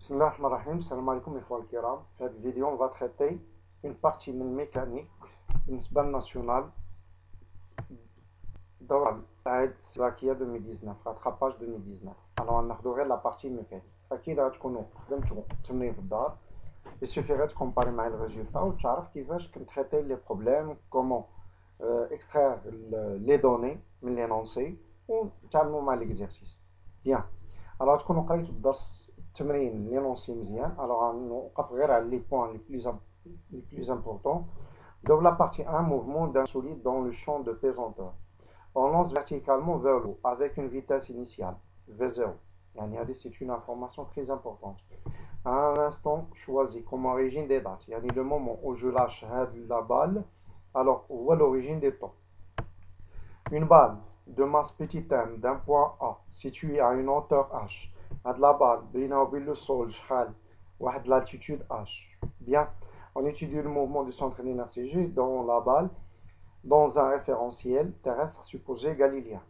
Bismillahirrahmanirrahim, salam alaikum al-kiram. Dans cette vidéo, on va traiter une partie de mécanique, une sban nationale, dans la Slovaquia 2019, rattrapage 2019. Alors, on a la partie mécanique. أكيد غتكونوا خدمتوا تمرين في الدار. Il suffirait de comparer مع le résultat وتعرف كيفاش traiter les problèmes, comment extraire les données من l'énoncé وتعلموا مع l'exercice. Bien. Alors, تكونوا قريتوا الدرس التمرين l'énoncé مزيان. Alors, نوقف غير على les points les plus importants. Dans la partie 1, mouvement d'un solide dans le champ de pesanteur. On lance verticalement vers le haut avec une vitesse initiale, V0. C'est une information très importante. À un instant choisi comme origine des dates, le moment où je lâche la balle, alors où est l'origine des temps. Une balle de masse petit m d'un point A située à une hauteur h, à de la balle, le sol, ou à de l'altitude h. Bien, on étudie le mouvement du centre d'inertie G dans la balle dans un référentiel terrestre supposé galiléen.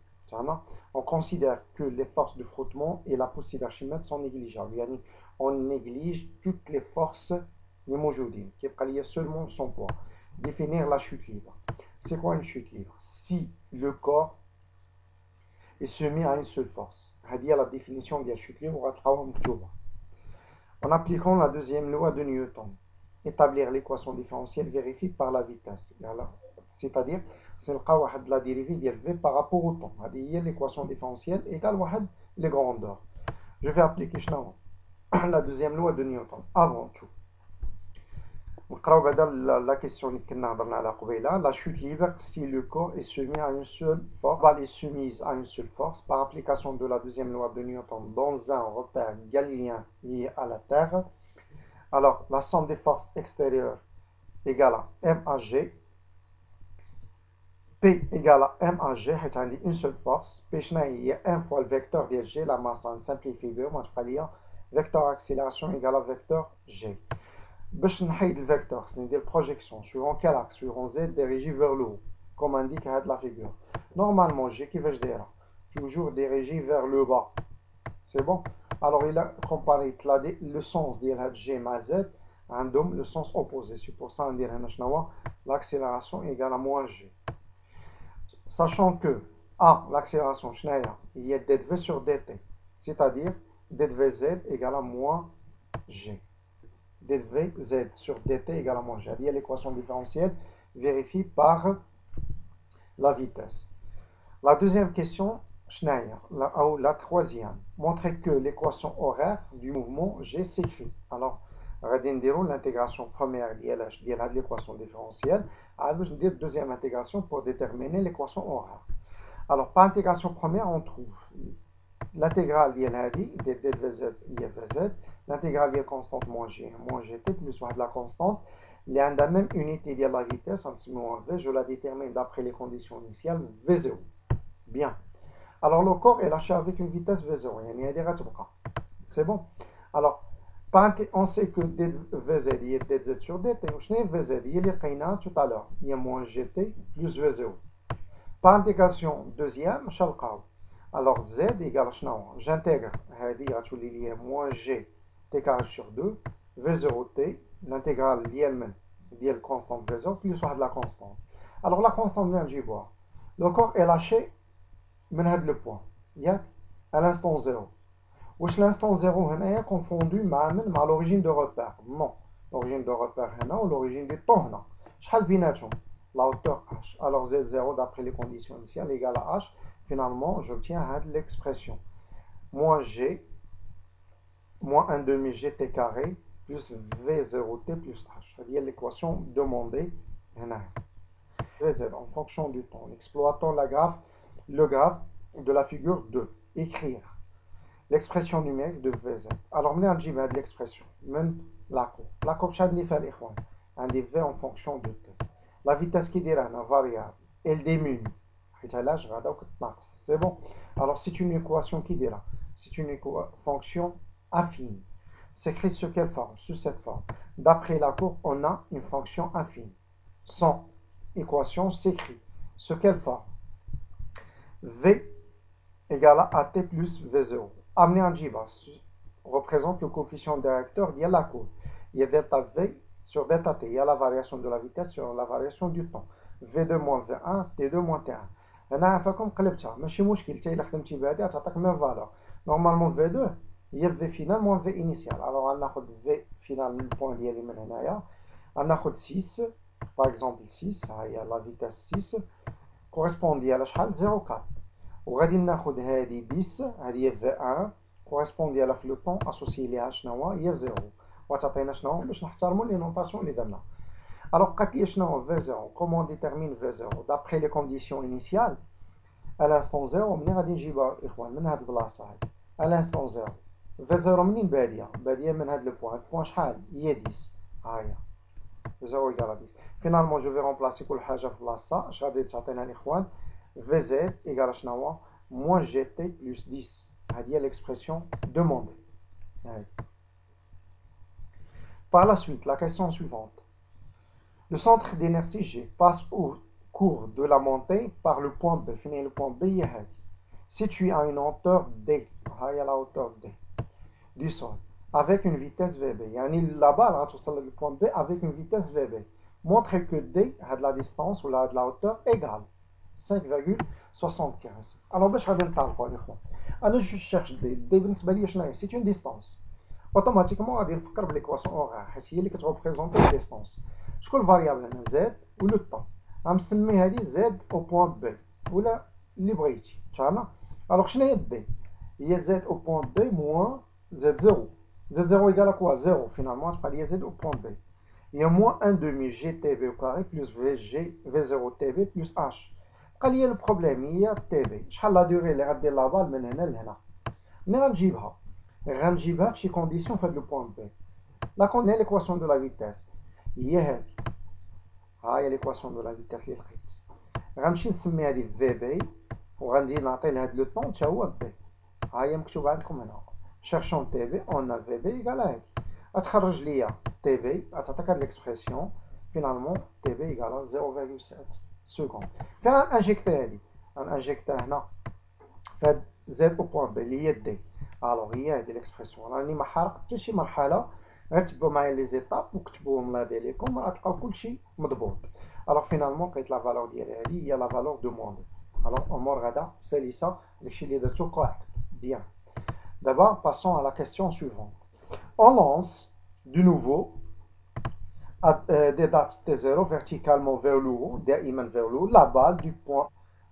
On considère que les forces de frottement et la poussée d'Archimède sont négligeables. On néglige toutes les forces mojoudines, qui est seulement son poids. Définir la chute libre. C'est quoi une chute libre? Si le corps est soumis à une seule force. C'est la définition de la chute libre. En appliquant la deuxième loi de Newton, établir l'équation différentielle vérifiée par la vitesse. C'est-à-dire, c'est la dérivée de V par rapport au temps. L'équation différentielle égale les grandeurs. Je vais appliquer la deuxième loi de Newton avant tout. La question la chute libre si le corps est soumis à une seule force, la balle est soumise à une seule force par application de la deuxième loi de Newton dans un repère galiléen lié à la Terre. Alors, la somme des forces extérieures égale à M à G. P égale à M à G, c'est une seule force. P il y a 1 fois le vecteur de G, la masse en simplifié, vecteur accélération égale à vecteur G. باش نحيد الفecteur, c'est-à-dire projection, suivant quel axe, suivant Z dirigé vers le haut, comme indique la figure. Normalement, G qui va toujours dirigé vers le bas. C'est bon? Alors, il a comparé le sens de G à Z, le sens opposé. C'est pour ça qu'on dit l'accélération égale à moins G. Sachant que A, l'accélération, il y a dV sur dt, c'est-à-dire dvz égale à moins G. dvz sur dt égale à moins G. Il y a l'équation différentielle vérifiée par la vitesse. La deuxième question, la troisième, montrer que l'équation horaire du mouvement G s'écrit. Alors, l'intégration première de l'équation différentielle, deuxième intégration pour déterminer l'équation horaire. Alors, par intégration première, on trouve l'intégrale de dvz, l'intégrale de constante moins gt plus la constante, il y a la même unité de la vitesse, je la détermine d'après les conditions initiales, v0. Bien. Alors, le corps est lâché avec une vitesse v0. C'est bon. Alors, on sait que dvz est dz sur dt. Vz, il est tout à l'heure. Il y a moins gt plus v0. Par intégration deuxième, alors z égale j'intègre moins g t carré sur 2, v0t, l'intégrale liée constante v0 plus la constante. Alors la constante vient de voir. Le corps est lâché le point, à l'instant 0. L'instant 0 est confondu avec l'origine de repère. Non, l'origine de repère ou l'origine du temps. La hauteur h. Alors z0 d'après les conditions initiales égale à h. Finalement, j'obtiens l'expression moins g moins 1 demi gt carré plus v0t plus h. C'est-à-dire l'équation demandée en fonction du temps. Exploitons le graphe de la figure 2. Écrire l'expression numérique de vz. Alors, on a l'expression. La courbe, un des v en fonction de t. La vitesse qui est la variable, elle diminue. C'est bon. Alors, c'est une équation qui est là. C'est une fonction affine. S'écrit sur quelle forme? Sous cette forme. D'après la courbe, on a une fonction affine. Son équation s'écrit sur quelle forme? V égale à t plus V0. Amener un jibas. représente le coefficient directeur de la courbe. Il y a delta V sur delta T. Il y a la variation de la vitesse sur la variation du temps. V2 moins V1, T2 moins T1. أنا عارفاكم قلبتها ماشي مشكل حتى إلا خدمتي بهذه تعطيك ميم فالور. نورمالمون V2 هي V final moins V initial. Alors غناخد V final من البوان ديالي من هنايا. غناخد 6 par exemple 6 ها هي la vitesse 6 correspond ديالها شحال 0,4 وغادي ناخد هذه 10 هذه هي V1 correspond ديالها في لو طون اسوسي ليها شنو هي 0 وتعطينا شنو باش نحترموا لي نوطاسيون اللي درنا. Alors قالت لي شنو هو V0 comment on détermine V0 d'après les conditions initiales à l'instant 0 منين غادي نجيبها اخوان من هاد البلاصه هادي à l'instant 0 V0 منين باديه من هاد لو بوان شحال هي 10 ها هي 0 égale à 10 finalement je vais remplacer كل حاجه في بلاصتها اش غادي تعطينا الاخوان Vz égale شنو هو moins gt plus 10 هذه هي l'expression demandée. Par la suite, la question suivante. Le centre d'inertie G passe au cours de la montée par le point B. Finir le point B, situé à une hauteur D. La hauteur D du sol. Avec une vitesse VB. La balle va sur le point B avec une vitesse VB. Montrez que D a de la distance ou de la hauteur égale 5,75. Alors, je cherche D. C'est une distance. Automatiquement, on va faire l'équation horaire. C'est elle qui représente la distance. Je connais la variable Z ou le temps. On va Z au point B. Ou la librairie. Alors, je n'ai D. Il y a Z au point B moins Z0. Z0 égale à quoi? 0 finalement. Il y a Z au point B. Il y a moins 1 demi GTB au carré plus V0TB plus H. Il y a le problème. Il y a TB. Je vais la durée de la balle من هنا لهنا. نجيبها. غنجيبها في شي كونديسيون في هذا لو بوين بي لا كون هي ليكواسيون دو لا فيتاس هي هذه ها هي ليكواسيون دو لا فيتاس اللي لقيت غنمشي نسمي هذه في بي وغندي نعطي لهاد لو طون حتى هو بي ها هي مكتوبه عندكم هنا شيرشون تي في اون في بي ايكال هادي غتخرج ليا تي في غتعطيك هاد ليكسبرسيون فينالمون تي في ايكال 0,7 سكوند كنانجيكتي هادي غنانجيكتها هنا فهاد زد او بوين بي اللي هي دي. Alors, il y a de l'expression. راني ما حارق حتى شي مرحله غتبعوا معايا لي زيتاب وكتبوهم لا بالكم غتلقاو كلشي مضبوط. Alors finalement لقيت لا فالور ديالي هذه هي لا فالور دوموندي. Alors امور غدا سلسه داكشي اللي درتو كوريكت بيان. D'abord passons à la question suivante. On lance de nouveau des dates T0 verticalement vers le haut دائما vers le haut la balle du point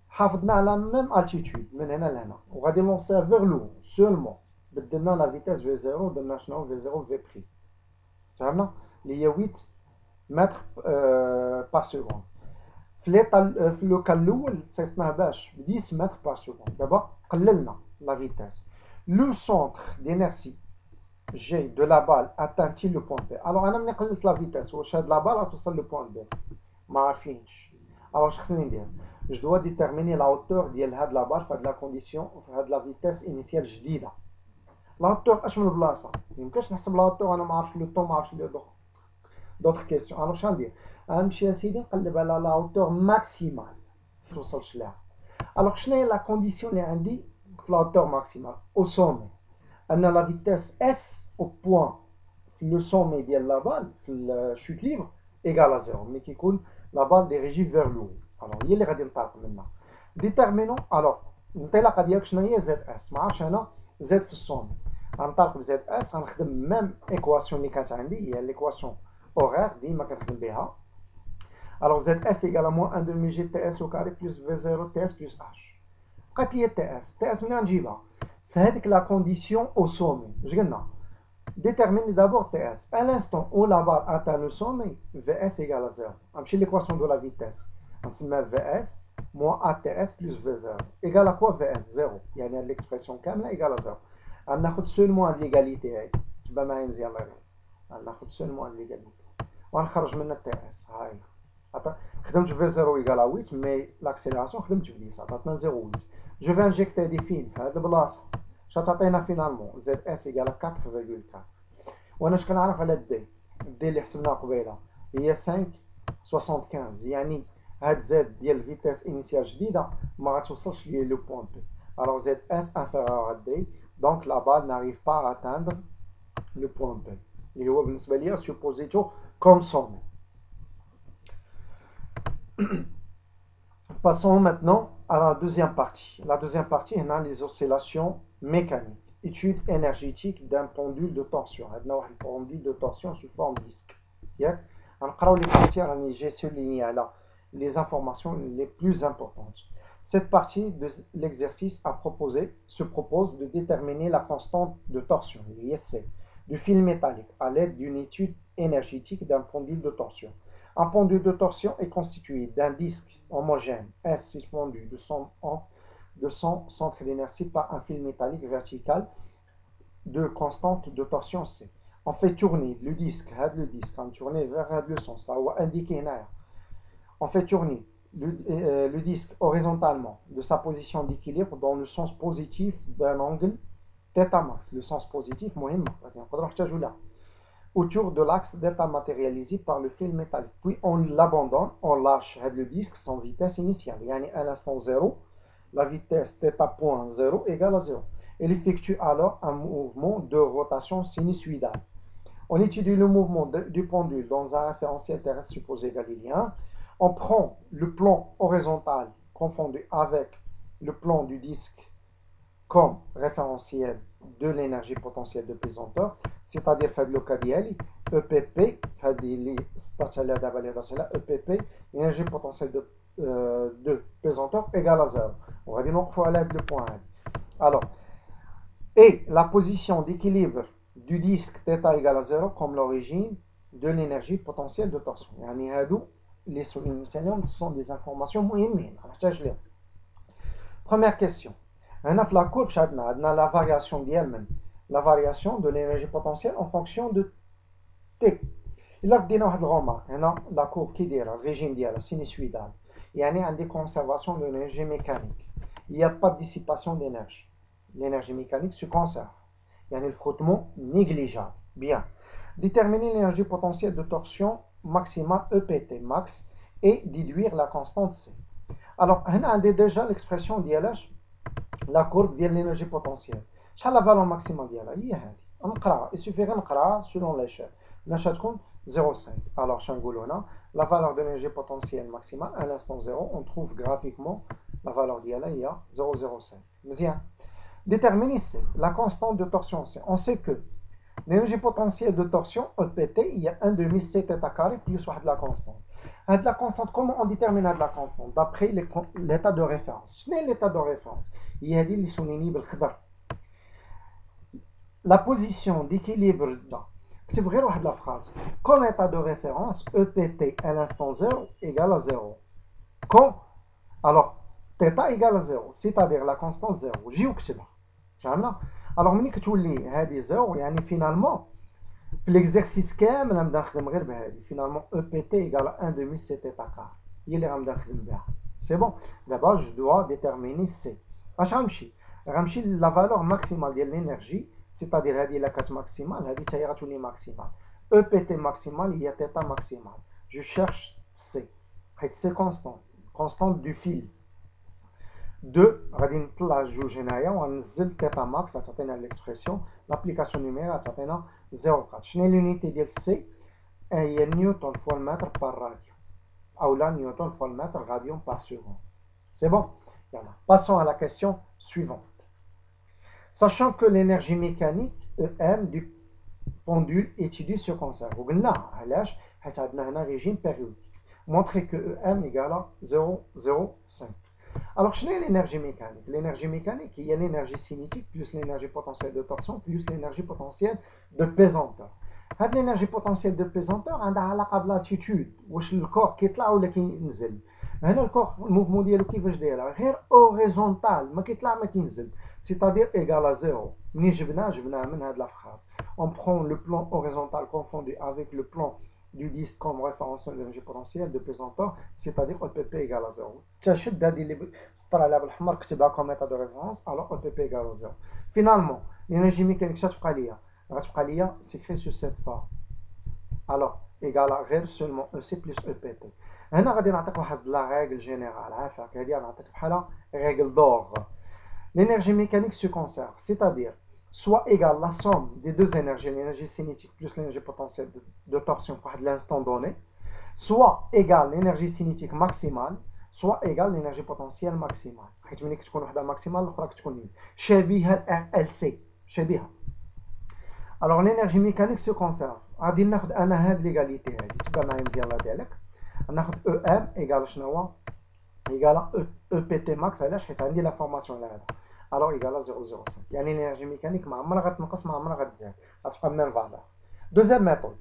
حافظنا على même altitude من هنا لهنا وغادي نلونسيها vers le haut seulement بدلنا لا فيتاس في 0 ودرنا شنو في 0 في بري فهمنا اللي هي 8 متر بار سكوند في لو كان الاول صيفطناه باش ب 10 متر بار سكوند دابا قللنا لا فيتاس لو سونتر دينيرسي جي دو لا بال اتانتي لو بوين بي. الوغ انا ملي قللت لا فيتاس واش هاد لا بال غتوصل لو بوين بي ما عارفينش. الوغ اش خصني ندير je dois déterminer la hauteur ديال هاد لا بال في هاد لا كونديسيون في هاد لا فيتاس انيسيال جديده. لا هوتور اش من بلاصه ميمكنش نحسب لا هوتور انا ما عرفتش لو طون ما عرفتش لي دوطخ كيسيون. الوغ شنو ندير غنمشي اسيدي نقلب على لا هوتور ماكسيمال توصلش لها. الوغ شنو هي لا كونديسيون اللي عندي في لا هوتور ماكسيمال او سومي ان لا فيتاس اس او بوين في لو سومي ديال لا بال في الشوت ليبر ايغال ا زيرو ملي كيكون لا بال ديريجي فير لو. الوغ هي اللي غادي نطلق منها ديتيرمينون. الوغ الانطلاقه ديالك شنو هي زد اس ما عرفتش انا زد في السومي غنطلق بزد اس غنخدم ميم ايكواسيون اللي كانت عندي هي ليكواسيون اورير ديما كنخدم بها. الوغ زد اس ايكال موان 1 دومي جي تي اس او كاري بلس في 0 تي اس بلس اش. بقات لي تي اس منين غنجيبها في هذيك لا كونديسيون او سومي اش قلنا déterminer d'abord TS. À l'instant où la barre atteint le sommet, VS égale à 0. غنمشي l'équation de la vitesse. غنسميها VS moins ATS plus V0 égale à quoi VS 0. يعني l'expression كاملة égale à 0. غناخد seulement l'égalité هاي. تبان معايا مزيان الله يرحم. غناخد seulement l'égalité. وغنخرج منها TS. هاي. خدمت V0 égale à 8 mais l'accélération خدمت ب 10 عطاتنا 0,8. Je vais injecter des fils في هاد البلاصة. شتعطينا فينالمون زد اس ايكال 4.4 وانا اش كنعرف على الدي اللي حسبناها قبيله هي 5.75 يعني هاد زد ديال فيتاس انيسيال جديده ما غتوصلش ليا لو بوين بي. الوغ زد اس انفيريور ا دي Donc la balle n'arrive pas à atteindre le point B. Il est supposé comme sommet. Passons maintenant à la deuxième partie. La deuxième partie, on a les oscillations mécaniques. Étude énergétique d'un pendule de torsion. On a un pendule de torsion sous forme disque. On va les parties, j'ai souligné là les informations les plus importantes. Cette partie de l'exercice se propose de déterminer la constante de torsion, l'ISC, du fil métallique à l'aide d'une étude énergétique d'un pendule de torsion. Un pendule de torsion est constitué d'un disque homogène S suspendu de son centre d'inertie par un fil métallique vertical de constante de torsion C. On fait tourner le disque, on tourne vers le sens, ça va indiquer là. On fait tourner le disque horizontalement de sa position d'équilibre dans le sens positif d'un angle θ max. Le sens positif, autour de l'axe θ matérialisé par le fil métallique. Puis on l'abandonne, on lâche le disque sans vitesse initiale. À l'instant 0, la vitesse θ.0 égale à 0. Elle effectue alors un mouvement de rotation sinusoïdale. On étudie le mouvement du pendule dans un référentiel terrestre supposé galiléen. On prend le plan horizontal confondu avec le plan du disque comme référentiel de l'énergie potentielle de pesanteur, c'est-à-dire le cas EPP, EPP, l'énergie potentielle de pesanteur égale à 0. On va dire donc il faut aller avec le point 1. Alors, et la position d'équilibre du disque θ égale à 0 comme l'origine de l'énergie potentielle de torsion. Les sont des informations مهمين. Première question. La courbe, la variation de l'énergie potentielle en fonction de T. Il a dit la courbe qui dit le régime de la sinusoïdale. Il y a une conservation de l'énergie mécanique. Il n'y a pas de dissipation d'énergie. L'énergie mécanique se conserve. Il y a un frottement négligeable. Bien. Déterminer l'énergie potentielle de torsion maximale EPT max et déduire la constante C. Alors, on a déjà l'expression d'ILH, la courbe de l'énergie potentielle. Quelle est la valeur maximale d'ILH? Il suffit de نقرأ selon l'échelle. L'échelle تكون 0,5. Alors, la valeur de l'énergie potentielle maximale à l'instant 0, on trouve graphiquement la valeur d'ILH, il y a 0,05. Bien. Déterminer C, la constante de torsion C. On sait que l'énergie potentielle de torsion, EPT, il y a 1 demi C θ carré plus la constante. La constante, comment on détermine la constante? D'après l'état de référence. Quel est l'état de référence? Il y a des lisoninibles. La position d'équilibre, c'est vrai la phrase. Comme état de référence, EPT à l'instant 0 égale à 0. Quand, alors, θ égale à 0, c'est-à-dire la constante 0. J'ai ou que c'est là. Alors, ملي كتولي هذه 0 يعني finalement في l'exercice كامل غنبدا نخدم غير بهذه finalement EPT égale à 1 demi C θ carré هي اللي غنبدا نخدم بها. C'est bon. D'abord je dois déterminer C. اش غنمشي la valeur maximale ديال l'énergie, c'est-à-dire هذه la 4 maximale هذه حتى هي غتولي maximale. EPT maximale هي θ maximale. Je cherche C. حيت C constante du fil. 2 غادي نطلع جوج هنايا وننزل θ ماكس غتعطينا ليكسبرسيون لابليكاسيون نيميريك غتعطينا 0.4. شنو هي لونيتي ديال سي؟ هي نيوتن فوا المتر بار راديو او لا نيوتن فوا المتر راديون بار سكوند. C'est bon. Voilà. Passons à la question suivante. Sachant que l'énergie mécanique EM du pendule étudié se conserve. وقلنا علاش؟ حيت عندنا هنا régime périodique. Montrer que EM égale à 0,05. Alors, quelle est l'énergie mécanique? L'énergie mécanique, il y a l'énergie cinétique plus l'énergie potentielle de torsion plus l'énergie potentielle de pesanteur. L'énergie potentielle de pesanteur a علاقة بالاتيتود واش الكور كيطلع ولا كينزل. هنا الكور الموفمون ديالو كيفاش دايره غير اوريزونتال ما كيطلع ما كينزل c'est-à-dire égal à 0. ملي جبناه من هاد لا فراز. On prend le plan horizontal confondu avec le plan du disque comme référence de l'énergie potentielle de pesanteur, c'est-à-dire EPP égale à 0. تشد هذه اللي سطر عليها بالحمر كتبها comme état de référence, alors EPP égale à 0. Finalement, l'énergie mécanique غتبقى ليا c'est écrit sur cette forme. Alors, égal à غير seulement EC plus EPT. هنا غادي نعطيك واحد لا règle générale, عافاك هذه غنعطيك بحالها règle d'or. L'énergie mécanique se conserve, c'est-à-dire soit égale la somme des deux énergies, l'énergie cinétique plus l'énergie potentielle de torsion pour l'instant donné, soit égale l'énergie cinétique maximale, soit égale l'énergie potentielle maximale. حيت ملي كتكون وحده ماكسيمال الاخرى كتكون شبيهه ال سي شبيهه. Alors l'énergie mécanique se conserve. غادي ناخذ انا هاد ليغاليتي هادي تبع معايا مزيان الله ديالك. ناخذ او ام ايغال شنو هو ايغال او بي تي ماكس. علاش؟ حيت عندي لا فورماسيون لهذا. الو ايغال 0.05 يعني l'énergie mécanique ما عمرها غتنقص ما عمرها غتزاد غتبقى ميم فالور. دوزيام ميثود.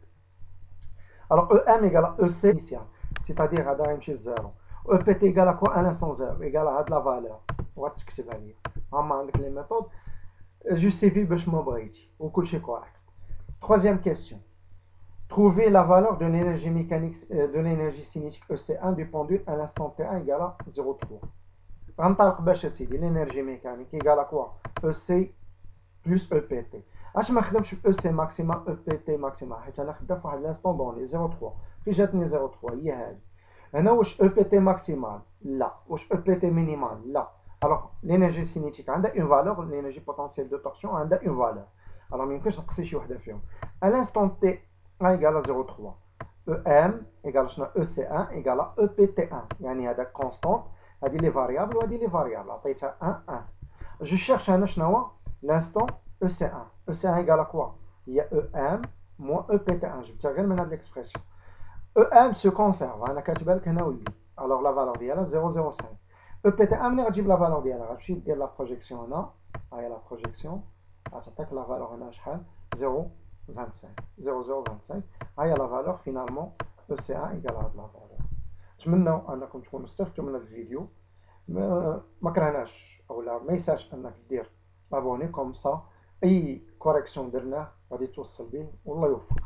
Alors EM égale EC initial, c'est-à-dire هذا غيمشي لزيرو. EPT égale à quoi? À l'instant zéro, égale à هاد لا فالور. وغتكتبها ليا. هما عندك لي ميثود جوستيفي باش ما بغيتي وكلشي كوريكت. Troisième question. Trouver la valeur de l'énergie mécanique de l'énergie cinétique EC1 du pendule à l'instant T1 égale à 0,3. غنطلق باش اسيدي l'énergie mécanique égale à quoi? EC plus EPT. اش ما خدمش في EC ماكسيمال EPT ماكسيمال حيت انا خدام في واحد لانستون دوني 0,3 في جاتني 0,3 هي هذه. هنا واش EPT ماكسيمال؟ لا. واش EPT مينيمال؟ لا. الوغ l'énergie cinétique عندها اون فالور l'énergie potentielle de torsion عندها اون فالور. الوغ ما يمكنش نقصي شي وحده فيهم. à l'instant T 1 égale à 0,3 EM égale شنو EC1 égale à EPT1 يعني هذا كونستانت هذه لي فاريابل وهذه لي فاريابل عطيتها 1 1. جو شيرش انا شنو هو l'instant EC1. EC1 égale à quoi? Il y a EM moins EPT1. Je vais maintenant de l'expression. EM se conserve. أنا كاتبها لك هنا ويلي. Alors la valeur ديالها 0,05. EPT1 ملي غتجيب لا فالور ديالها غتمشي دير لا بروجيكسيون هنا. ها هي لا بروجيكسيون. غتعطيك لا فالور هنا شحال؟ 0,25. 0,025. ها هي لا فالور فينالمون EC1 égale à هاد لا فالور. نتمنوا أنكم تكونوا استفدتوا من الفيديو. ما كرهناش أولا ما يسالش أنك دير abonné comme ça اي كوريكسيون درناه غادي توصل به والله يوفق.